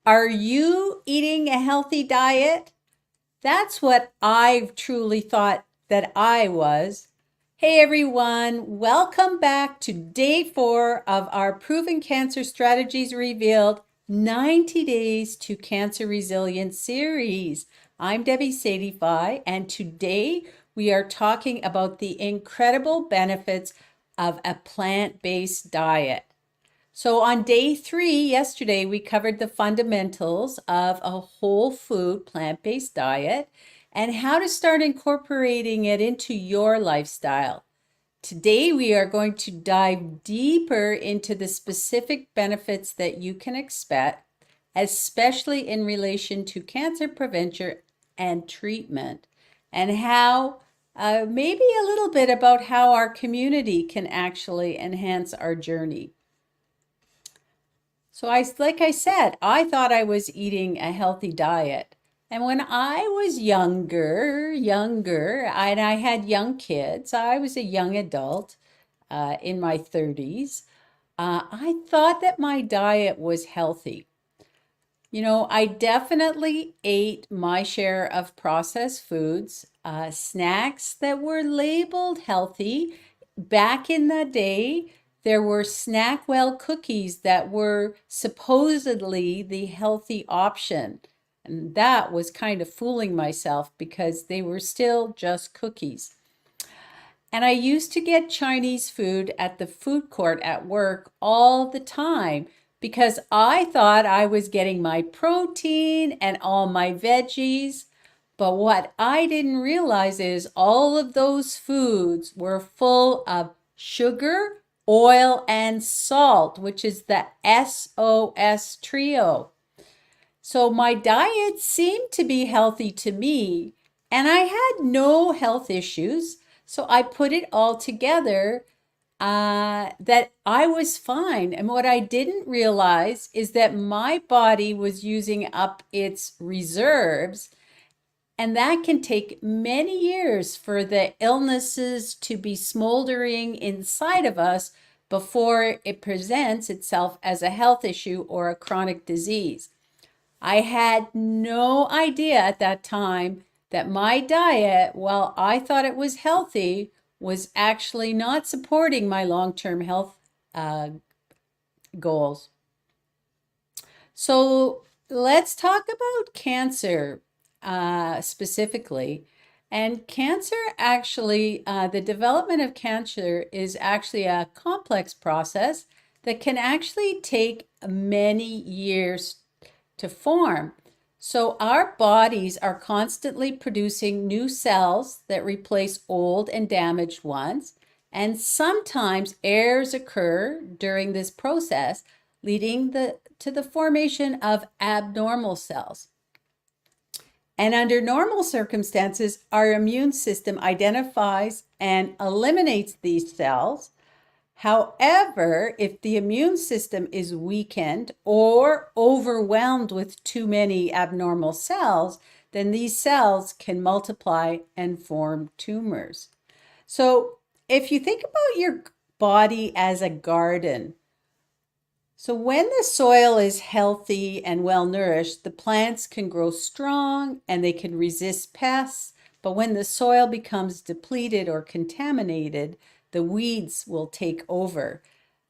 Are you eating a healthy diet? That's what I truly thought that I was. Hey everyone, welcome back to day 4 of our Proven Cancer Strategies Revealed 90 Days to Cancer Resilience series. I'm Debbie Sadie, and today we are talking about the incredible benefits of a plant-based diet. So on day 3, yesterday, we covered the fundamentals of a whole food plant-based diet and how to start incorporating it into your lifestyle. Today, we are going to dive deeper into the specific benefits that you can expect, especially in relation to cancer prevention and treatment, and how maybe a little bit about how our community can actually enhance our journey. So like I said, I thought I was eating a healthy diet. And when I was younger, and I had young kids, I was a young adult in my 30s. I thought that my diet was healthy. You know, I definitely ate my share of processed foods, snacks that were labeled healthy. Back in the day, there were Snackwell cookies that were supposedly the healthy option. And that was kind of fooling myself because they were still just cookies. And I used to get Chinese food at the food court at work all the time because I thought I was getting my protein and all my veggies. But what I didn't realize is all of those foods were full of sugar, oil, and salt, which is the SOS trio. So my diet seemed to be healthy to me, and I had no health issues. So I put it all together that I was fine. And what I didn't realize is that my body was using up its reserves, and that can take many years for the illnesses to be smoldering inside of us before it presents itself as a health issue or a chronic disease. I had no idea at that time that my diet, while I thought it was healthy, was actually not supporting my long-term health uh, goals. So let's talk about cancer specifically. And cancer actually, the development of cancer is actually a complex process that can actually take many years to form. So our bodies are constantly producing new cells that replace old and damaged ones. And sometimes errors occur during this process, leading to the formation of abnormal cells. And under normal circumstances, our immune system identifies and eliminates these cells. However, if the immune system is weakened or overwhelmed with too many abnormal cells, then these cells can multiply and form tumors. So if you think about your body as a garden, so when the soil is healthy and well nourished, the plants can grow strong and they can resist pests. But when the soil becomes depleted or contaminated, the weeds will take over.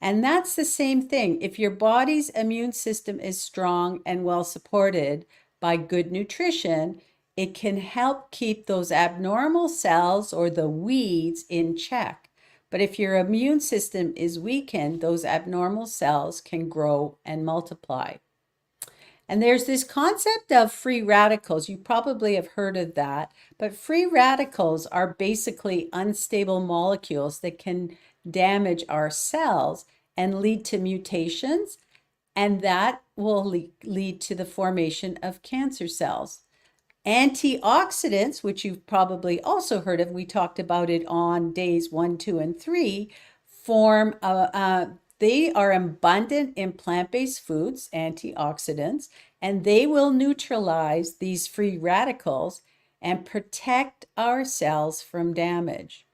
And that's the same thing. If your body's immune system is strong and well supported by good nutrition, it can help keep those abnormal cells or the weeds in check. But if your immune system is weakened, those abnormal cells can grow and multiply. And there's this concept of free radicals. You probably have heard of that. But free radicals are basically unstable molecules that can damage our cells and lead to mutations. And that will lead to the formation of cancer cells. Antioxidants, which you've probably also heard of, we talked about it on days 1, 2, and 3, they are abundant in plant-based foods, antioxidants, and they will neutralize these free radicals and protect our cells from damage.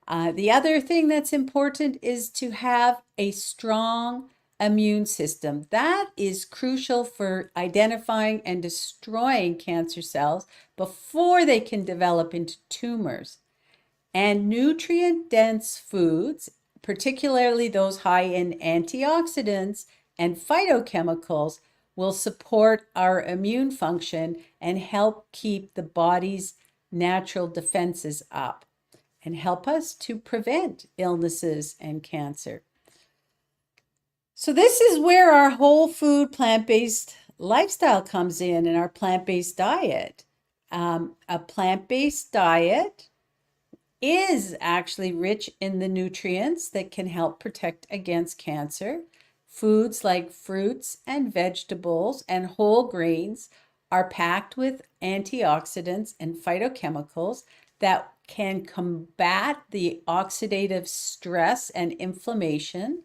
The other thing that's important is to have a strong immune system. That is crucial for identifying and destroying cancer cells before they can develop into tumors. And nutrient-dense foods, particularly those high in antioxidants and phytochemicals, will support our immune function and help keep the body's natural defenses up and help us to prevent illnesses and cancer. So this is where our whole food plant-based lifestyle comes in and our plant-based diet. A plant-based diet is actually rich in the nutrients that can help protect against cancer. Foods like fruits and vegetables and whole grains are packed with antioxidants and phytochemicals that can combat the oxidative stress and inflammation.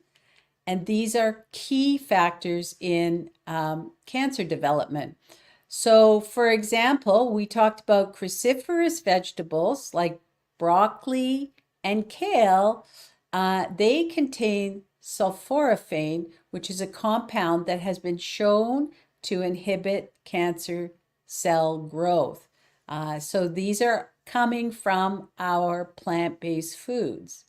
And these are key factors in cancer development. So, for example, we talked about cruciferous vegetables like broccoli and kale. They contain sulforaphane, which is a compound that has been shown to inhibit cancer cell growth. So, these are coming from our plant-based foods.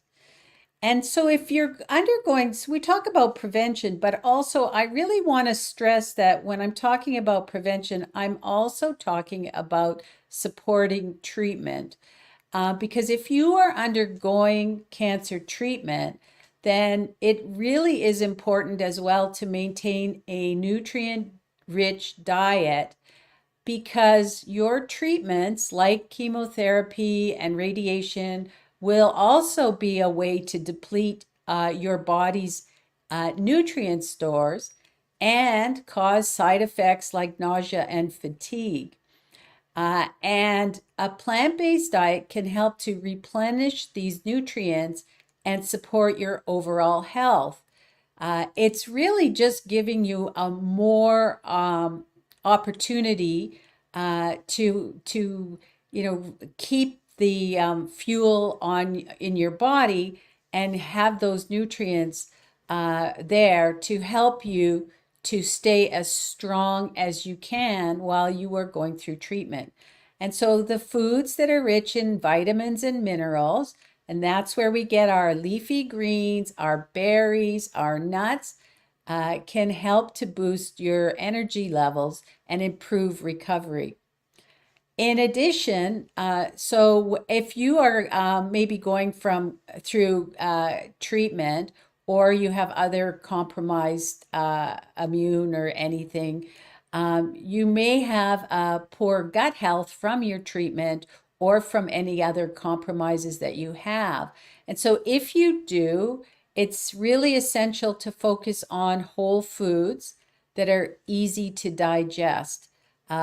And so, if you're undergoing, so we talk about prevention, but also I really want to stress that when I'm talking about prevention, I'm also talking about supporting treatment. Because if you are undergoing cancer treatment, then it really is important as well to maintain a nutrient rich diet because your treatments like chemotherapy and radiation will also be a way to deplete your body's nutrient stores and cause side effects like nausea and fatigue. And a plant-based diet can help to replenish these nutrients and support your overall health. It's really just giving you a more opportunity to keep the fuel on in your body and have those nutrients there to help you to stay as strong as you can while you are going through treatment. And so the foods that are rich in vitamins and minerals, and that's where we get our leafy greens, our berries, our nuts, can help to boost your energy levels and improve recovery. In addition, so if you are maybe going through treatment or you have other compromised immune or anything, you may have poor gut health from your treatment or from any other compromises that you have. And so if you do, it's really essential to focus on whole foods that are easy to digest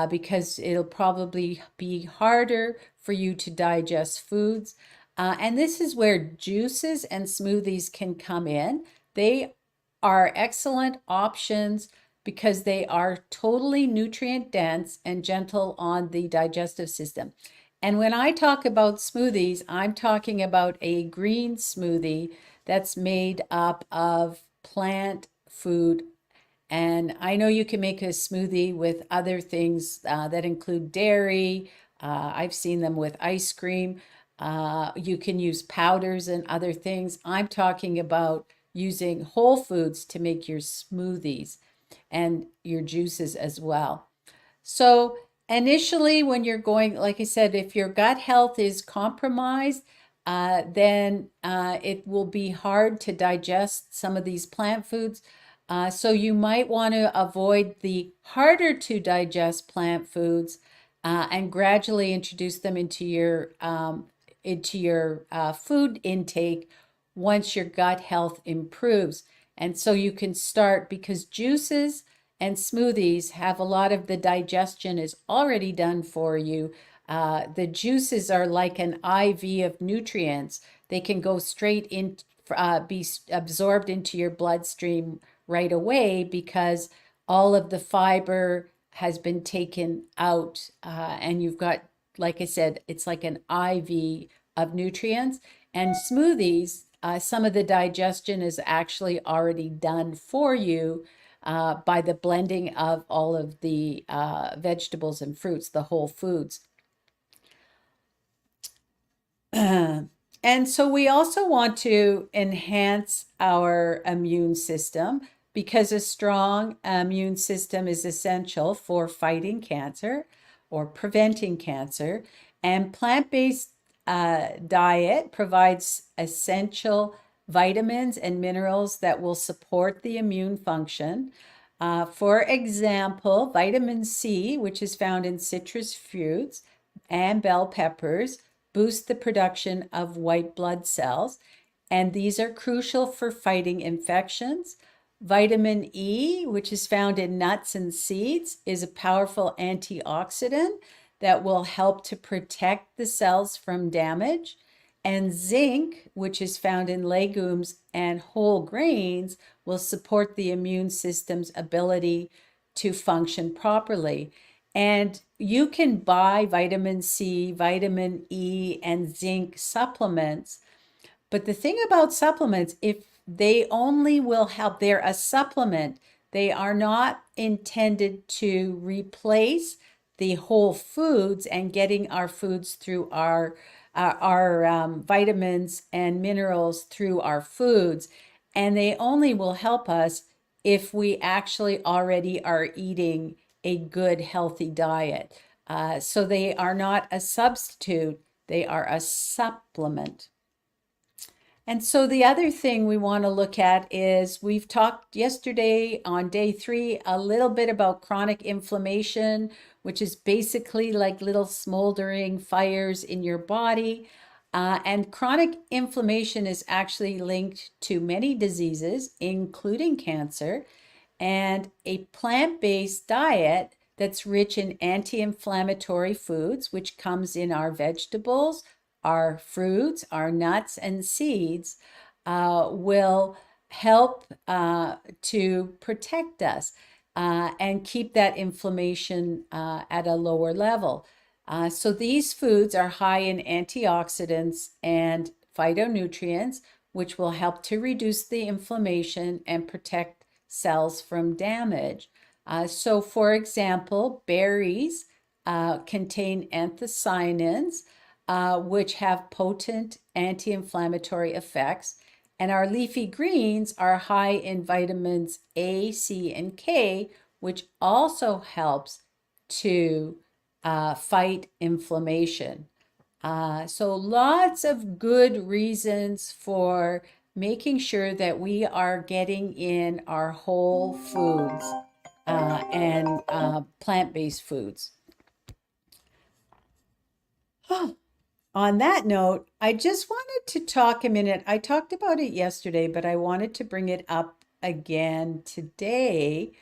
because it'll probably be harder for you to digest foods. And this is where juices and smoothies can come in. They are excellent options because they are totally nutrient dense and gentle on the digestive system. And when I talk about smoothies, I'm talking about a green smoothie that's made up of plant food. And I know you can make a smoothie with other things that include dairy. I've seen them with ice cream. You can use powders and other things. I'm talking about using whole foods to make your smoothies and your juices as well. So initially, when you're going, like I said, if your gut health is compromised, then it will be hard to digest some of these plant foods. So you might want to avoid the harder to digest plant foods and gradually introduce them into your food intake once your gut health improves. And so you can start because juices and smoothies have a lot of the digestion is already done for you. The juices are like an IV of nutrients. They can go straight in, be absorbed into your bloodstream right away because all of the fiber has been taken out, and you've got, like I said, it's like an IV of nutrients. And smoothies some of the digestion is actually already done for you by the blending of all of the vegetables and fruits, the whole foods. And so we also want to enhance our immune system because a strong immune system is essential for fighting cancer or preventing cancer. And plant-based diet provides essential vitamins and minerals that will support the immune function. For example, vitamin C, which is found in citrus fruits and bell peppers, boost the production of white blood cells, and these are crucial for fighting infections. Vitamin E, which is found in nuts and seeds, is a powerful antioxidant that will help to protect the cells from damage. And zinc, which is found in legumes and whole grains, will support the immune system's ability to function properly. And you can buy vitamin C, vitamin E, and zinc supplements. But the thing about supplements, if they only will help, they're a supplement. They are not intended to replace the whole foods and getting our foods through our vitamins and minerals through our foods. And they only will help us if we actually already are eating a good, healthy diet. So they are not a substitute, they are a supplement. And so the other thing we want to look at is we've talked yesterday on day 3 a little bit about chronic inflammation, which is basically like little smoldering fires in your body. And chronic inflammation is actually linked to many diseases, including cancer. And a plant-based diet that's rich in anti-inflammatory foods, which comes in our vegetables, our fruits, our nuts and seeds, will help to protect us and keep that inflammation at a lower level. So these foods are high in antioxidants and phytonutrients, which will help to reduce the inflammation and protect cells from damage. So for example, berries contain anthocyanins, which have potent anti-inflammatory effects. And our leafy greens are high in vitamins A, C, and K, which also helps to fight inflammation. So lots of good reasons for making sure that we are getting in our whole foods and plant-based foods. On that note, I just wanted to talk a minute. I talked about it yesterday, but I wanted to bring it up again today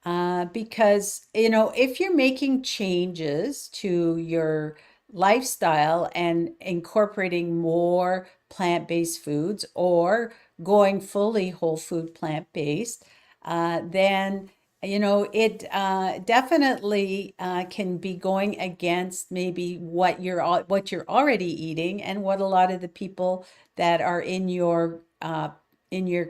because, if you're making changes to your lifestyle and incorporating more plant-based foods or going fully whole food plant-based, then it definitely can be going against maybe what you're already eating and what a lot of the people that are in your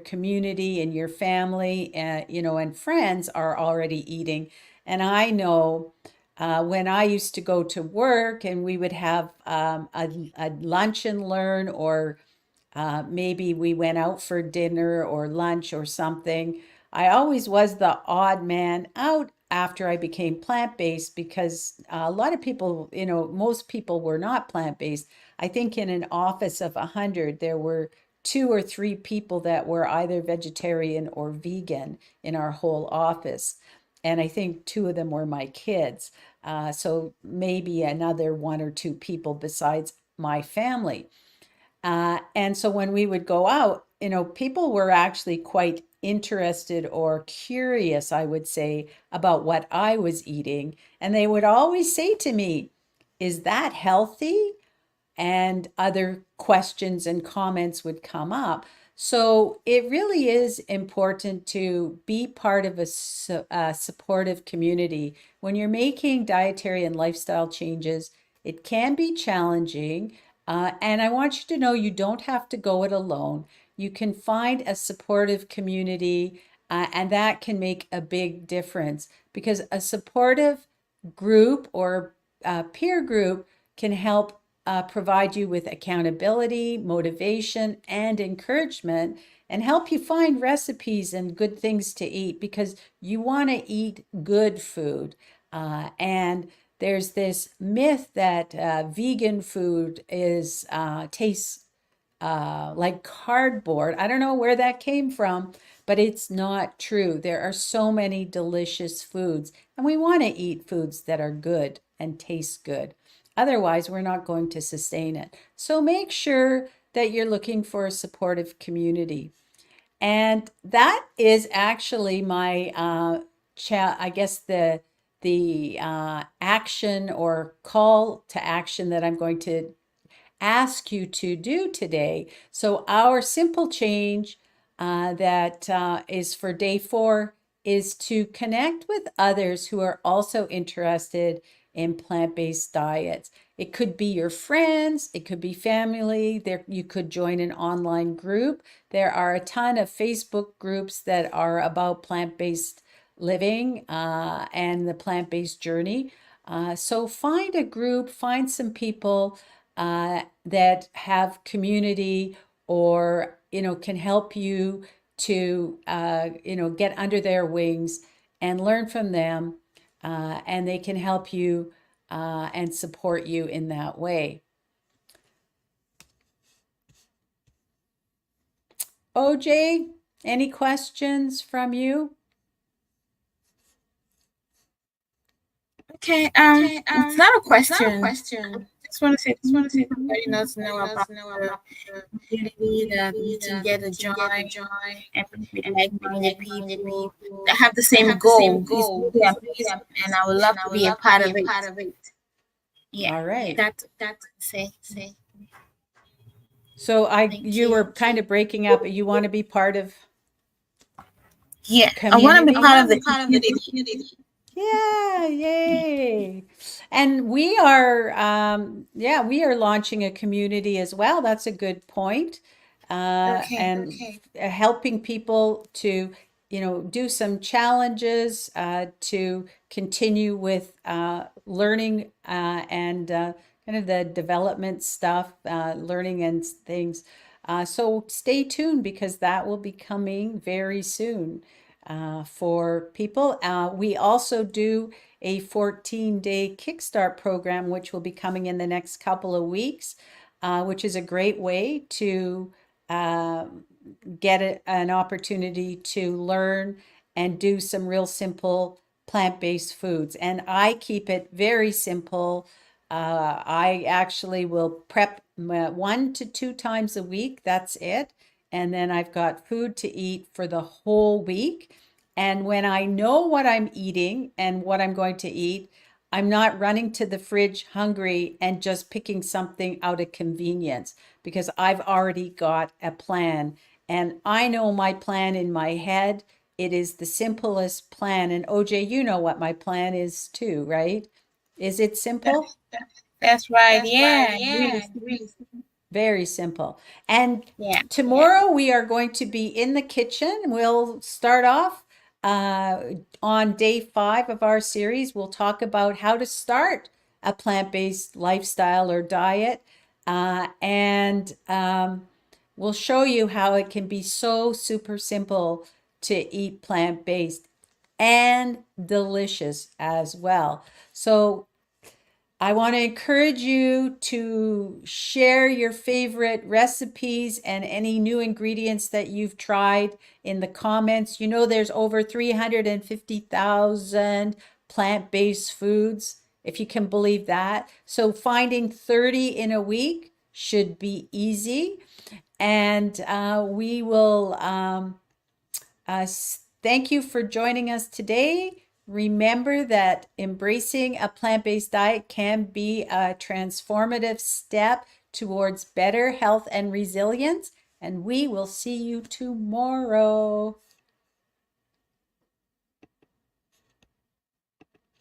community, in your family, and friends are already eating. And I know when I used to go to work and we would have a lunch and learn, or maybe we went out for dinner or lunch or something. I always was the odd man out after I became plant-based because a lot of people, most people were not plant-based. I think in an office of 100, there were 2 or 3 people that were either vegetarian or vegan in our whole office. And I think 2 of them were my kids. So maybe another 1 or 2 people besides my family. And so when we would go out, people were actually quite interested or curious, I would say, about what I was eating. And they would always say to me, "Is that healthy?" And other questions and comments would come up. So it really is important to be part of a supportive community. When you're making dietary and lifestyle changes, it can be challenging, And I want you to know you don't have to go it alone. You can find a supportive community, and that can make a big difference because a supportive group or peer group can help provide you with accountability, motivation, and encouragement, and help you find recipes and good things to eat because you want to eat good food. And there's this myth that vegan food is tastes like cardboard. I don't know where that came from, but it's not true. There are so many delicious foods, and we want to eat foods that are good and taste good. Otherwise, we're not going to sustain it. So make sure that you're looking for a supportive community. And that is actually my I guess the action or call to action that I'm going to ask you to do today. So, our simple change that is for day 4 is to connect with others who are also interested in plant-based diets. It could be your friends, it could be family. There, you could join an online group. There are a ton of Facebook groups that are about plant-based living and the plant-based journey. So find a group, find some people that have community or can help you to get under their wings and learn from them, and they can help you and support you in that way. OJ, any questions from you? Okay, it's not a question. I just want to say thank you for letting us know about the community that you can get a join and be with like-minded people that have the same goal. It's really amazing, and I would love to be a part of it. Yeah, All right. that's say. So Thank you you. were kind of breaking up. You want to be part of Yeah, I want to be community? part of the community. Yeah, yay. And we are, yeah, we are launching a community as well. That's a good point. And Okay. helping people to, do some challenges to continue with learning and kind of the development stuff, learning and things. So stay tuned because that will be coming very soon for people. We also do a 14-day Kickstart program, which will be coming in the next couple of weeks, which is a great way to uh, get an opportunity to learn and do some real simple plant-based foods. And I keep it very simple. I actually will prep 1 to 2 times a week. That's it. And then I've got food to eat for the whole week. And when I know what I'm eating and what I'm going to eat, I'm not running to the fridge hungry and just picking something out of convenience because I've already got a plan. And I know my plan in my head. It is the simplest plan. And OJ, you know what my plan is too, right? Is it simple? That's right. Yeah, really. Very simple. And Yeah. tomorrow we are going to be in the kitchen. We'll start off uh, on day 5 of our series. We'll talk about how to start a plant-based lifestyle or diet. And we'll show you how it can be so super simple to eat plant-based and delicious as well. So I want to encourage you to share your favorite recipes and any new ingredients that you've tried in the comments. You know, there's over 350,000 plant-based foods, if you can believe that. So finding 30 in a week should be easy. And we will thank you for joining us today. Remember that embracing a plant-based diet can be a transformative step towards better health and resilience. And we will see you tomorrow.